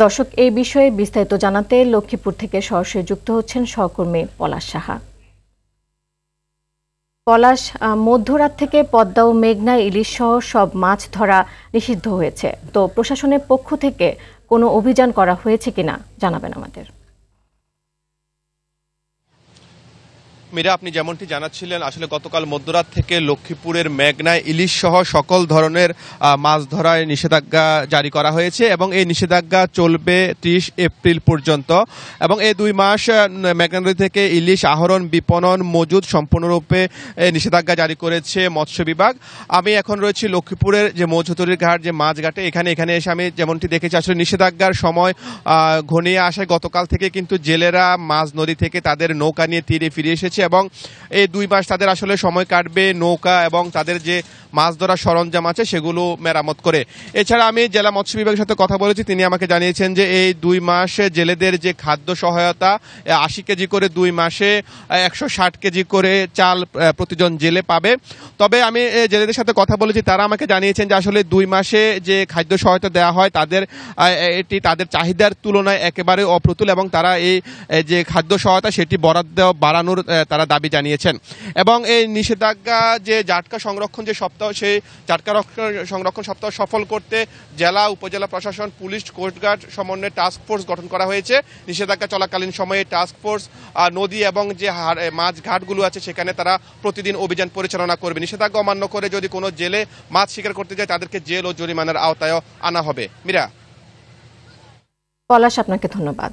দর্শক, এই বিষয়ে বিস্তারিত জানাতে লক্ষ্মীপুর থেকে সরাসরি যুক্ত হচ্ছেন সহকর্মী পলাশ সাহা। পলাশ, মধ্যরাত থেকে পদ্মা ও মেঘনা ইলিশ সহ সব মাছ ধরা নিষিদ্ধ হয়েছে, তো প্রশাসনের পক্ষ থেকে কোনো অভিযান করা হয়েছে কিনা জানাবেন আমাদের। মীরা, আপনি যেমনটি জানাচ্ছিলেন, আসলে গতকাল মধ্যরাত থেকে লক্ষ্মীপুরের মেঘনায় ইলিশ সহ সকল ধরনের মাছ ধরায় নিষেধাজ্ঞা জারি করা হয়েছে এবং এই নিষেধাজ্ঞা চলবে 30 এপ্রিল পর্যন্ত। এবং এই 2 মাস মেঘনা নদী থেকে ইলিশ আহরণ, বিপণন, মজুদ সম্পূর্ণরূপে নিষেধাজ্ঞা জারি করেছে মৎস্য বিভাগ। আমি এখন রয়েছি লক্ষ্মীপুরের যে মৌজুতরির ঘাট, যে মাছঘাটে। এখানে এসে আমি যেমনটি দেখেছি, আসলে নিষেধাজ্ঞার সময় ঘনিয়ে আসায় গতকাল থেকে কিন্তু জেলেরা মাছ নদী থেকে তাদের নৌকা নিয়ে তীরে ফিরে এসেছে এবং এই 2 মাস তাদের আসলে সময় কাটবে নৌকা এবং তাদের যে মাছ ধরার সরঞ্জাম আছে সেগুলো মেরামত করে। এছাড়া আমি জেলা মৎস্য বিভাগের সাথে কথা বলেছি, তিনি আমাকে জানিয়েছেন যে এই 2 মাসে জেলেদের যে খাদ্য সহায়তা 80 কেজি করে 2 মাসে 160 কেজি করে চাল প্রতিজন জেলে পাবে। তবে আমি জেলেদের সাথে কথা বলেছি, তারা আমাকে জানিয়েছেন যে আসলে 2 মাসে যে খাদ্য সহায়তা দেওয়া হয় এটি তাদের চাহিদার তুলনায় একেবারে অপ্রতুল এবং তারা এই যে খাদ্য সহায়তা সেটি বরাদ্দ বাড়ানোর তারা দাবি জানিয়েছেন। এবং এই নিষেধাজ্ঞা যে জাটকা সংরক্ষণ যে সপ্তাহ, সেই জাটকা সংরক্ষণ সপ্তাহ সফল করতে জেলা, উপজেলা প্রশাসন, পুলিশ, কোস্টগার্ড সমন্বয়ে টাস্ক ফোর্স গঠন করা হয়েছে। নিষেধাজ্ঞা চলাকালীন সময়ে টাস্ক ফোর্স নদী এবং যে মাছ ঘাটগুলো আছে সেখানে তারা প্রতিদিন অভিযান পরিচালনা করবে। নিষেধাজ্ঞা অমান্য করে যদি কোনো জেলে মাছ শিকার করতে যায় তাদেরকে জেল ও জরিমানার আওতায় আনা হবে। মীরা। পলাশ, আপনাকে ধন্যবাদ।